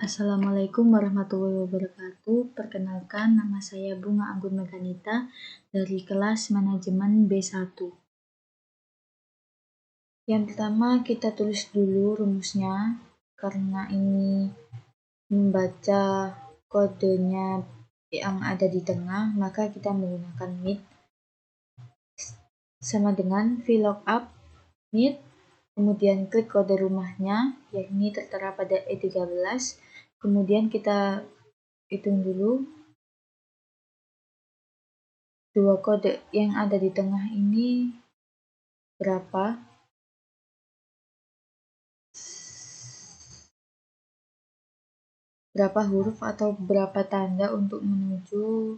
Assalamualaikum warahmatullahi wabarakatuh. Perkenalkan, nama saya Bunga Anggun Meghanita dari kelas Manajemen B1. Yang pertama, kita tulis dulu rumusnya. Karena ini membaca kodenya yang ada di tengah, maka kita menggunakan mid. Sama dengan VLOOKUP mid, kemudian klik kode rumahnya, yakni tertera pada E13. Kemudian kita hitung dulu dua kode yang ada di tengah ini berapa huruf atau berapa tanda untuk menuju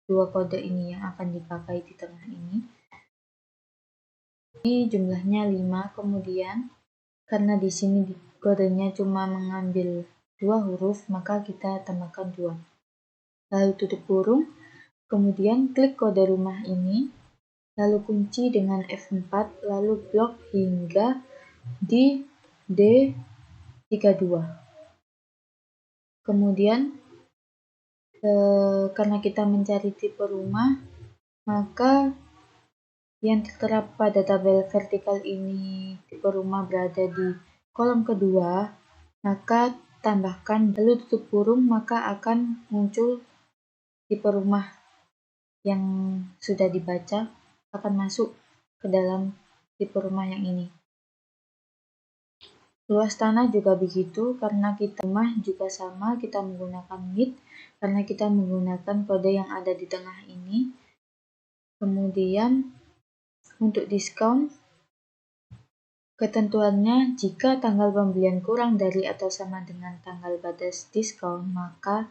dua kode ini yang akan dipakai di tengah ini. Ini jumlahnya 5. Kemudian karena di sini kodenya cuma mengambil 2 huruf, maka kita tambahkan 2. Lalu tutup kurung, kemudian klik kode rumah ini, lalu kunci dengan F4, lalu blok hingga di D32. Kemudian karena kita mencari tipe rumah, maka yang tertera pada tabel vertikal ini tipe rumah berada di kolom kedua, maka tambahkan lalu tutup kurung, maka akan muncul tipe rumah yang sudah dibaca akan masuk ke dalam tipe rumah yang ini. Luas tanah juga begitu, karena kita rumah juga sama, kita menggunakan mid karena kita menggunakan kode yang ada di tengah ini. Kemudian untuk diskon, ketentuannya jika tanggal pembelian kurang dari atau sama dengan tanggal batas diskon, maka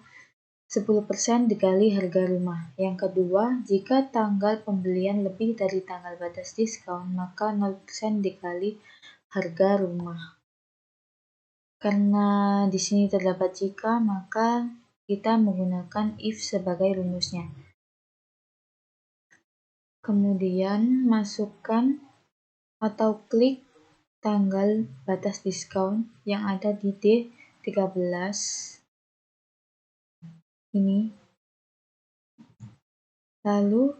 10% dikali harga rumah. Yang kedua, jika tanggal pembelian lebih dari tanggal batas diskon, maka 0% dikali harga rumah. Karena di sini terdapat jika, maka kita menggunakan if sebagai rumusnya. Kemudian masukkan atau klik tanggal batas diskon yang ada di D13 ini. Lalu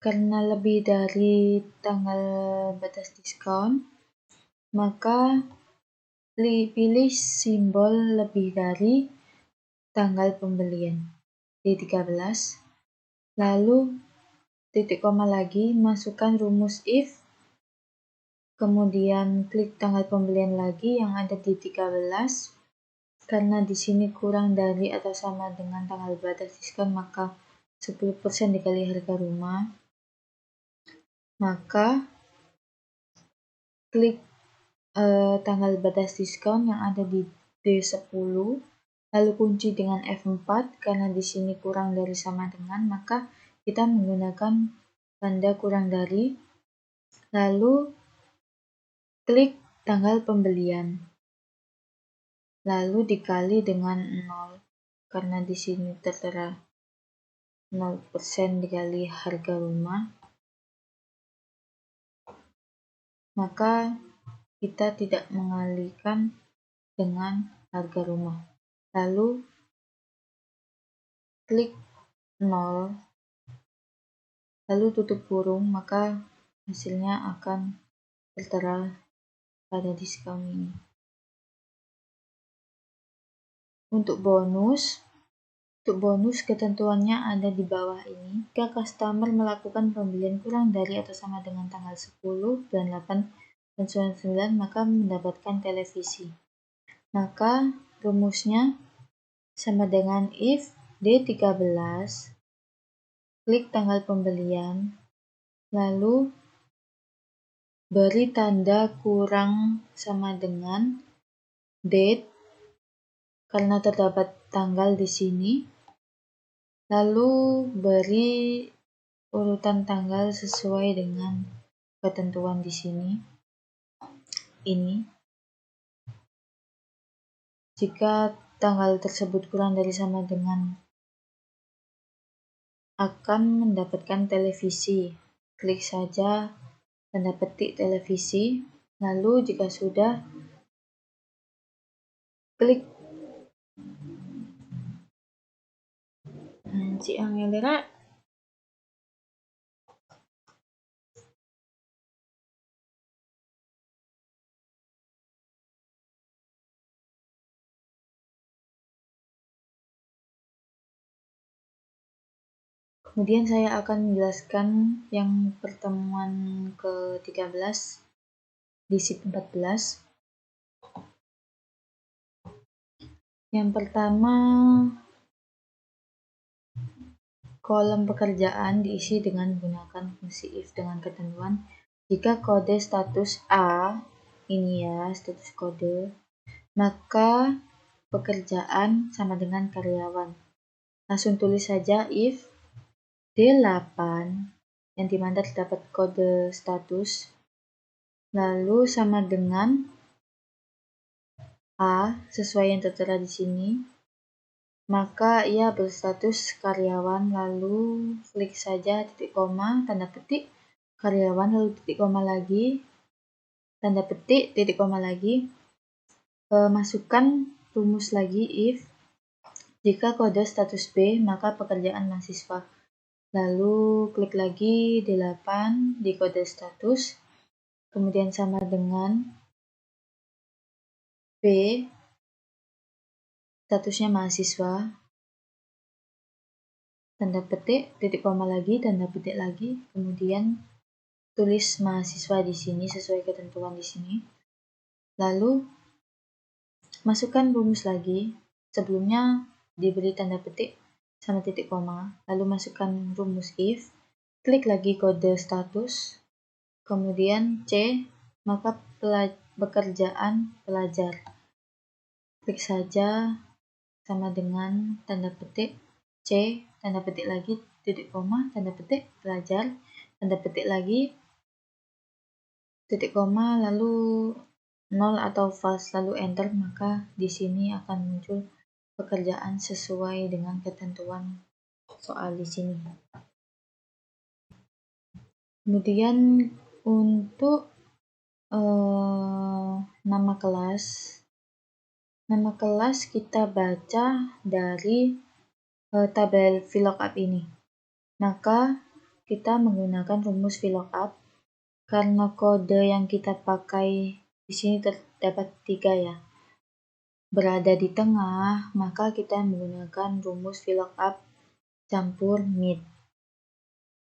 karena lebih dari tanggal batas diskon, maka pilih simbol lebih dari tanggal pembelian D13, lalu titik koma lagi, masukkan rumus if, kemudian klik tanggal pembelian lagi yang ada di 13. Karena di sini kurang dari atau sama dengan tanggal batas diskon, maka 10% dikali harga rumah. Maka klik tanggal batas diskon yang ada di D10, lalu kunci dengan F4. Karena di sini kurang dari sama dengan, maka kita menggunakan tanda kurang dari, lalu klik tanggal pembelian, lalu dikali dengan 0. Karena di sini tertera 0% dikali harga rumah, maka kita tidak mengalihkan dengan harga rumah. Lalu klik 0, lalu tutup kurung, maka hasilnya akan tertera pada diskon ini. Untuk bonus ketentuannya ada di bawah ini. Jika customer melakukan pembelian kurang dari atau sama dengan tanggal 10, bulan 8, dan 99, maka mendapatkan televisi. Maka rumusnya sama dengan if D13, klik tanggal pembelian, lalu beri tanda kurang sama dengan date karena terdapat tanggal di sini, lalu beri urutan tanggal sesuai dengan ketentuan di sini. Ini jika tanggal tersebut kurang dari sama dengan akan mendapatkan televisi. Klik saja tanda petik televisi, lalu jika sudah klik si Angelera. Kemudian saya akan menjelaskan yang pertemuan ke-13 di sheet 14. Yang pertama, kolom pekerjaan diisi dengan menggunakan fungsi if dengan ketentuan jika kode status A, ini ya status kode, maka pekerjaan sama dengan karyawan. Langsung tulis saja if D8 yang dimana terdapat kode status lalu sama dengan A sesuai yang tertera di sini, maka ia berstatus karyawan, lalu klik saja titik koma tanda petik karyawan, lalu titik koma lagi tanda petik titik koma lagi, masukkan rumus lagi if jika kode status B maka pekerjaan mahasiswa, lalu klik lagi D8 di kode status, kemudian sama dengan B statusnya mahasiswa, tanda petik titik koma lagi tanda petik lagi, kemudian tulis mahasiswa di sini sesuai ketentuan di sini, lalu masukkan rumus lagi, sebelumnya diberi tanda petik sama titik koma, lalu masukkan rumus if, klik lagi kode status, kemudian C maka pekerjaan pelajar, klik saja sama dengan tanda petik C tanda petik lagi titik koma tanda petik pelajar tanda petik lagi titik koma lalu 0 atau false lalu enter, maka di sini akan muncul pekerjaan sesuai dengan ketentuan soal di sini. Kemudian untuk nama kelas kita baca dari tabel VLOOKUP ini. Maka kita menggunakan rumus VLOOKUP karena kode yang kita pakai di sini terdapat 3 ya. Berada di tengah, maka kita menggunakan rumus VLOOKUP campur mid.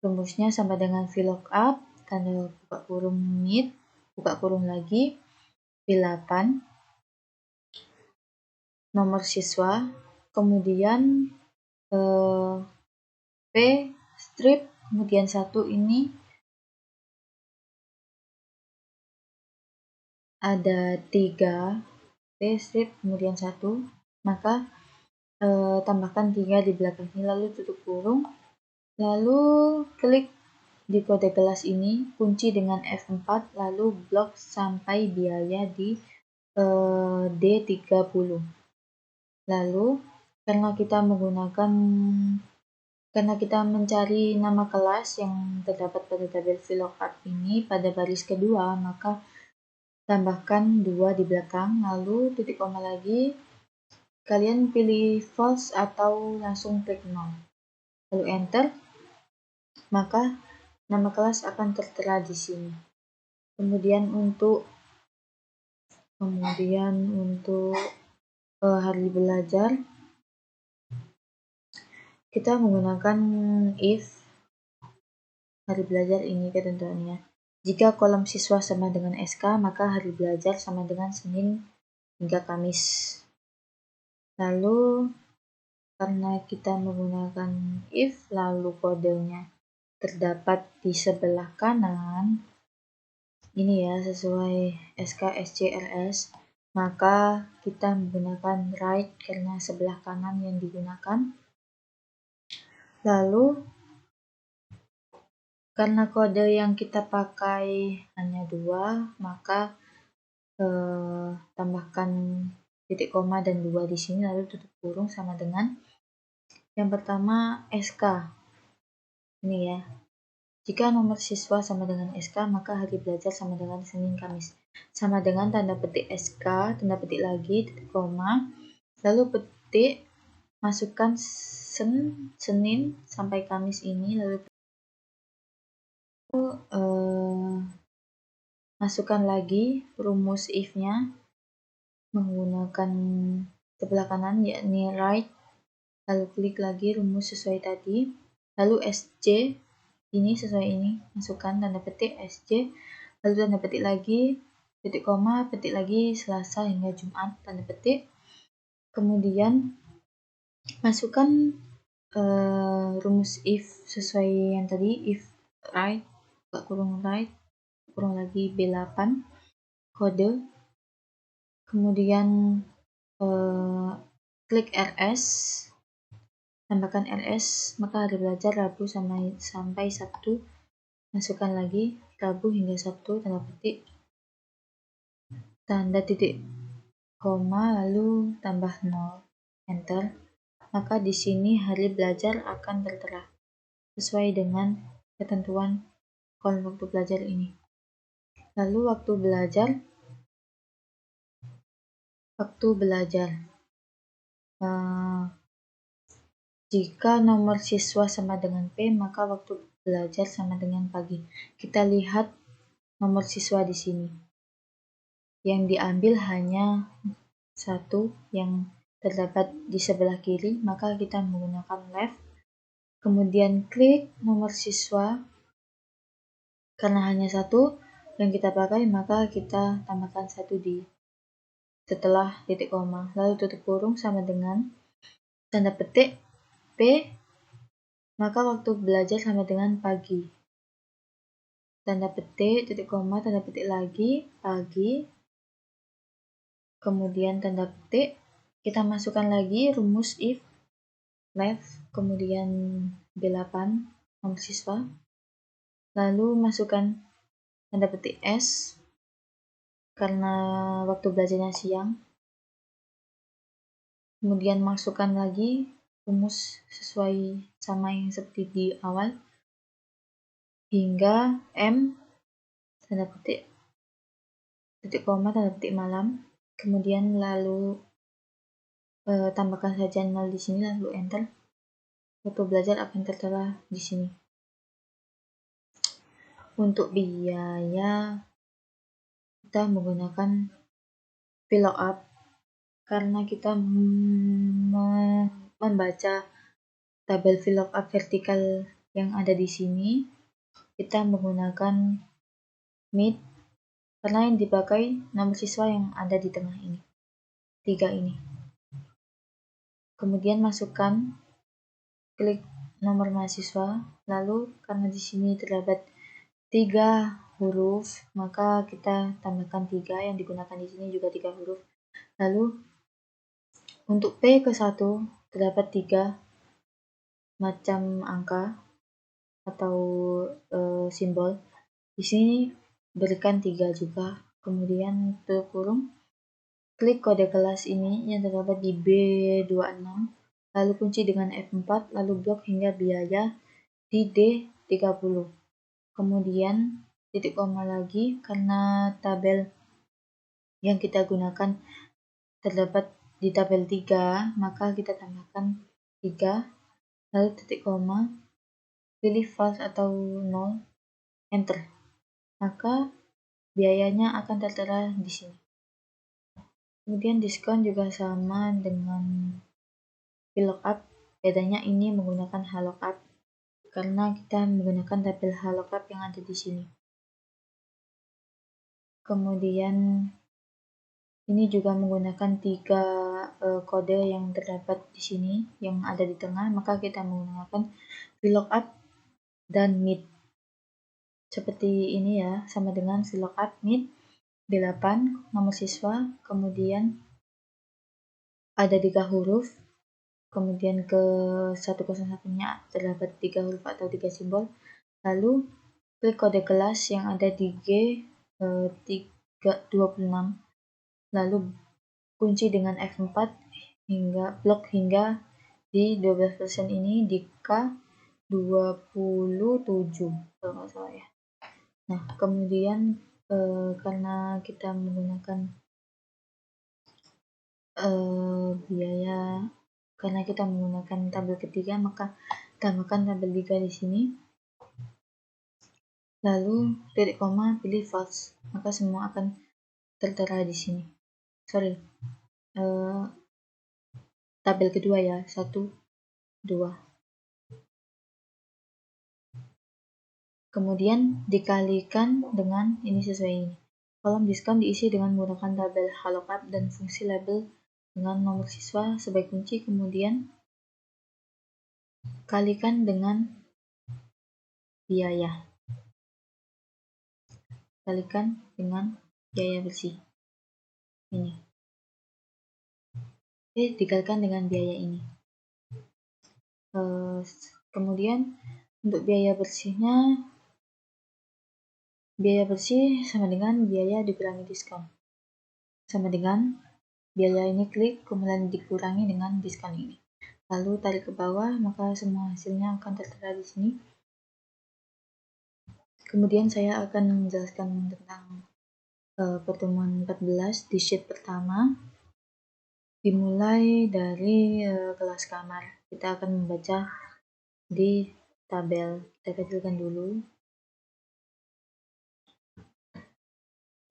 Rumusnya sama dengan VLOOKUP tanda buka kurung mid, buka kurung lagi, V8 nomor siswa, kemudian P strip, kemudian 1 ini ada 3, P strip kemudian 1, maka tambahkan 3 di belakangnya lalu tutup kurung, lalu klik di kode kelas ini, kunci dengan F4, lalu blok sampai biaya di D30. Lalu karena kita mencari nama kelas yang terdapat pada tabel VLOOKUP ini pada baris kedua, maka tambahkan 2 di belakang, lalu titik koma lagi, kalian pilih false atau langsung klik 0, lalu enter, maka nama kelas akan tertera di sini. Kemudian untuk hari belajar kita menggunakan if hari belajar ini ketentuannya. Jika kolom siswa sama dengan SK, maka hari belajar sama dengan Senin hingga Kamis. Lalu karena kita menggunakan if lalu kodenya terdapat di sebelah kanan, ini ya sesuai SK, SC, RS, maka kita menggunakan right karena sebelah kanan yang digunakan. Lalu karena kode yang kita pakai hanya 2, maka tambahkan titik koma dan 2 di sini, lalu tutup kurung sama dengan yang pertama SK. Ini ya. Jika nomor siswa sama dengan SK, maka hari belajar sama dengan Senin Kamis. sama dengan tanda petik SK, tanda petik lagi, titik koma, lalu petik, masukkan Senin sampai Kamis ini, lalu masukkan lagi rumus if-nya menggunakan sebelah kanan yakni right, lalu klik lagi rumus sesuai tadi, lalu SJ ini sesuai ini, masukkan tanda petik SJ, lalu tanda petik lagi, titik koma, petik lagi Selasa hingga Jumat, tanda petik, kemudian masukkan rumus if sesuai yang tadi, if right, kurung right, kurung lagi B8, kode, kemudian klik RS, tambahkan RS, maka hari belajar Rabu sampai Sabtu, masukkan lagi Rabu hingga Sabtu, tanda petik, tanda titik koma, lalu tambah 0, enter, maka di sini hari belajar akan tertera sesuai dengan ketentuan kolom waktu belajar ini. Lalu waktu belajar jika nomor siswa sama dengan P, maka waktu belajar sama dengan pagi. Kita lihat nomor siswa di sini. Yang diambil hanya satu yang terdapat di sebelah kiri, maka kita menggunakan left. Kemudian klik nomor siswa. Karena hanya satu yang kita pakai, maka kita tambahkan satu di setelah titik koma. Lalu tutup kurung sama dengan tanda petik P, maka waktu belajar sama dengan pagi. Tanda petik, titik koma, tanda petik lagi, pagi. Kemudian tanda petik, kita masukkan lagi rumus if, left, kemudian B8, nomor siswa. Lalu masukkan tanda petik S, karena waktu belajarnya siang. Kemudian masukkan lagi rumus sesuai sama yang seperti di awal, hingga M, tanda petik, titik koma, tanda petik malam, kemudian lalu tambahkan saja 0 di sini, lalu enter. Waktu belajar akan tertera di sini. Untuk biaya, kita menggunakan VLOOKUP karena kita membaca tabel VLOOKUP vertikal yang ada di sini. Kita menggunakan MIT karena yang dipakai nomor siswa yang ada di tengah ini, 3 ini. Kemudian masukkan, klik nomor mahasiswa, lalu karena di sini terdapat 3 huruf, maka kita tambahkan 3, yang digunakan di sini juga 3 huruf. Lalu untuk P ke 1 terdapat 3 macam angka atau simbol. Di sini berikan 3 juga. Kemudian tutup kurung, klik kode kelas ini yang terdapat di B26, lalu kunci dengan F4, lalu blok hingga biaya di D30. Kemudian titik koma lagi, karena tabel yang kita gunakan terdapat di tabel 3, maka kita tambahkan 3, lalu titik koma, pilih false atau 0, enter. Maka biayanya akan tertera di sini. Kemudian diskon juga sama dengan VLOOKUP, bedanya ini menggunakan HLOOKUP karena kita menggunakan tabel HLOOKUP yang ada di sini. Kemudian ini juga menggunakan 3 kode yang terdapat di sini yang ada di tengah, maka kita menggunakan VLOOKUP dan MIT. Seperti ini ya, sama dengan VLOOKUP, MIT, B8, nomor siswa, kemudian ada 3 huruf, kemudian ke 101-nya terdapat 3 huruf atau 3 simbol, lalu klik kode kelas yang ada di G26, lalu kunci dengan F4 hingga blok hingga di 12% ini di K27 kalau nggak salah ya. Nah, kemudian karena kita menggunakan biaya, karena kita menggunakan tabel ketiga, maka tambahkan tabel 3 di sini. Lalu titik koma, pilih false, maka semua akan tertera di sini. Tabel kedua ya, 1, 2. Kemudian dikalikan dengan ini sesuai ini. Kolom diskon diisi dengan menggunakan tabel HaloCard dan fungsi label dengan nomor siswa sebagai kunci, kemudian kalikan dengan biaya. Kalikan dengan biaya bersih. Ini. Oke, dikalikan dengan biaya ini. Kemudian untuk biaya bersihnya, biaya bersih sama dengan biaya dikurangi diskon. Sama dengan biaya ini klik, kemudian dikurangi dengan diskon ini. Lalu tarik ke bawah, maka semua hasilnya akan tertera di sini. Kemudian saya akan menjelaskan tentang pertemuan 14 di sheet pertama. Dimulai dari kelas kamar. Kita akan membaca di tabel. Kita kecilkan dulu.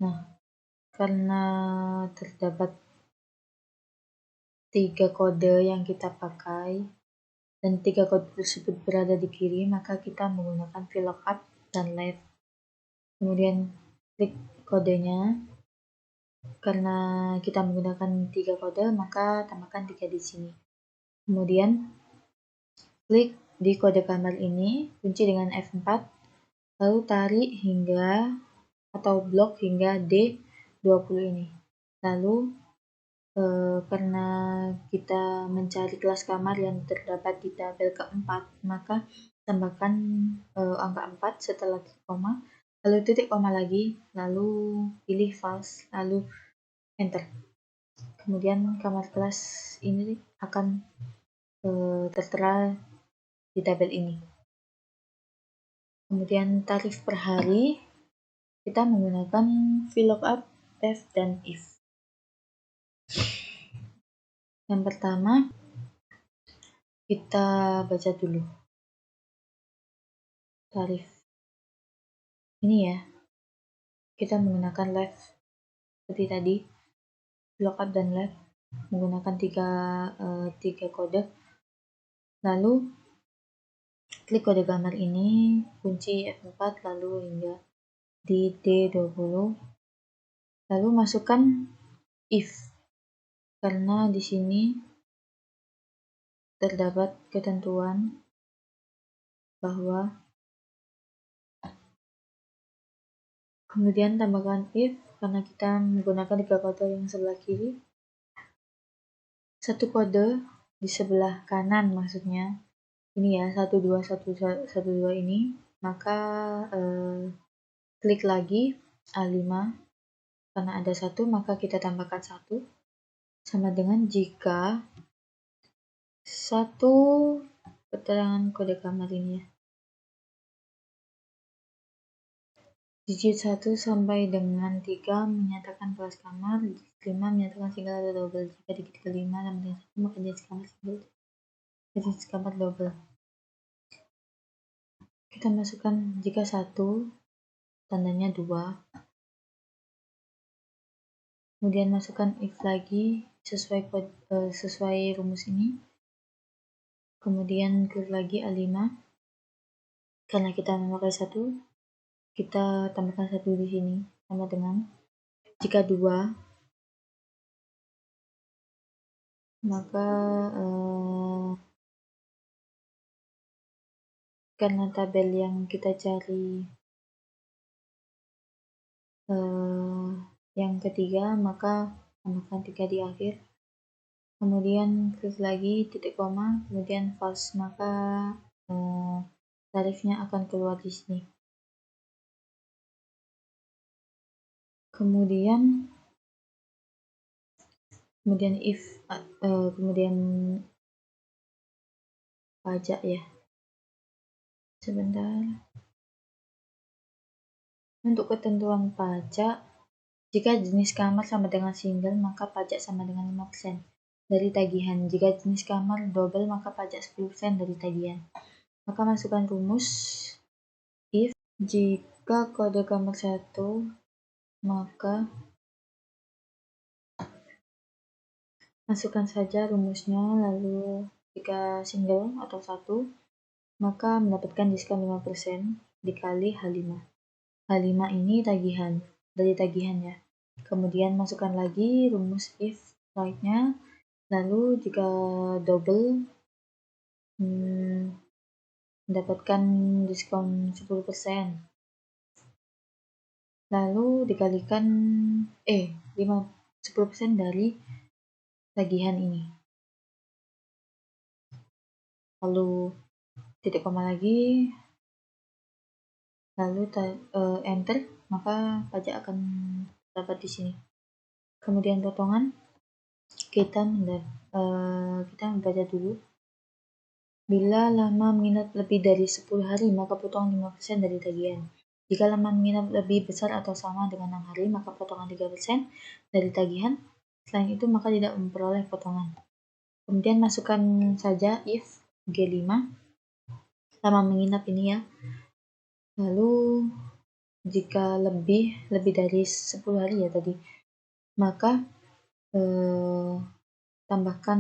Nah, karena terdapat 3 kode yang kita pakai dan 3 kode tersebut berada di kiri, maka kita menggunakan VLOOKUP dan LET. Kemudian klik kodenya. Karena kita menggunakan 3 kode, maka tambahkan 3 di sini. Kemudian klik di kode kamar ini, kunci dengan F4, lalu tarik hingga atau blok hingga D20 ini. Lalu karena kita mencari kelas kamar yang terdapat di tabel keempat, maka tambahkan angka 4 setelah koma, lalu titik koma lagi, lalu pilih false, lalu enter. Kemudian kamar kelas ini akan tertera di tabel ini. Kemudian tarif per hari, kita menggunakan VLOOKUP, def, dan if. Yang pertama, kita baca dulu tarif. Ini ya, kita menggunakan left seperti tadi, VLOOKUP dan left menggunakan tiga kode. Lalu klik kode kamar ini, kunci F4, lalu hingga di D20. Lalu masukkan if, karena di sini terdapat ketentuan bahwa, kemudian tambahkan if, karena kita menggunakan 3 kode yang sebelah kiri, 1 kode di sebelah kanan, maksudnya ini ya, 12112 ini, maka klik lagi A5, karena ada 1 maka kita tambahkan 1, sama dengan jika 1 keterangan kode kamar ini ya, digit 1 sampai dengan 3 menyatakan kelas kamar, digit 5 menyatakan single atau double. Jika digit kelima sama dengan 1 maka digit kamar single, digit kamar double. Kita masukkan jika 1 tandanya 2. Kemudian masukkan if lagi sesuai rumus ini. Kemudian klik lagi A5. Karena kita memakai 1, kita tambahkan 1 di sini, sama dengan jika 2, maka karena tabel yang kita cari yang ketiga, maka tambahkan 3 di akhir. Kemudian klik lagi titik koma, kemudian false, maka tarifnya akan keluar di sini. Kemudian if kemudian pajak ya, sebentar. Untuk ketentuan pajak, jika jenis kamar sama dengan single, maka pajak sama dengan 5% dari tagihan. Jika jenis kamar double, maka pajak 10% dari tagihan. Maka masukkan rumus if jika kode kamar 1, maka masukkan saja rumusnya, lalu jika single atau 1, maka mendapatkan diskon 5% dikali H5. H5 ini tagihan, dari tagihan ya. Kemudian masukkan lagi rumus if right-nya, lalu jika double mendapatkan diskon 10%. Lalu dikalikan 10% dari tagihan ini. Lalu titik koma lagi, lalu enter, maka pajak akan dapat di sini. Kemudian potongan, kita membaca dulu. Bila lama menginap lebih dari 10 hari, maka potong 5% dari tagihan. Jika lama menginap lebih besar atau sama dengan 6 hari, maka potongan 3% dari tagihan. Selain itu, maka tidak memperoleh potongan. Kemudian masukkan saja if G5, lama menginap ini ya. Lalu jika lebih dari 10 hari ya tadi, maka tambahkan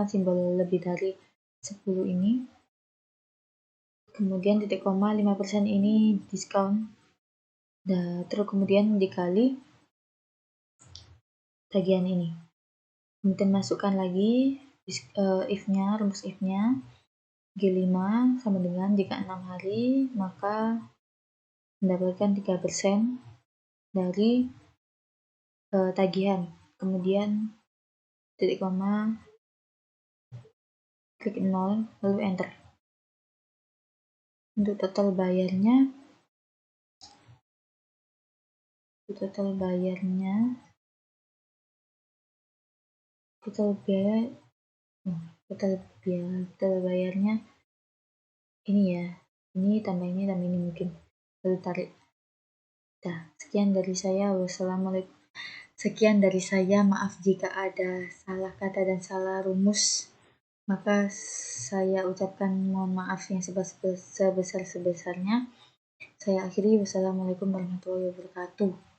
simbol lebih dari 10 ini. Kemudian titik koma 5% ini diskon. Terus kemudian dikali tagihan ini. Kemudian masukkan lagi if-nya, rumus if-nya. G5 sama dengan jika 6 hari, maka mendapatkan 3% dari tagihan. Kemudian titik koma, klik 0, lalu enter. Untuk total bayarnya total bayarnya ini ya, ini tambah ini mungkin, lalu tarik. Sekian dari saya, wassalamualaikum. Sekian dari saya, maaf jika ada salah kata dan salah rumus, maka saya ucapkan mohon maaf yang sebesar-sebesarnya. Saya akhiri, wassalamualaikum warahmatullahi wabarakatuh.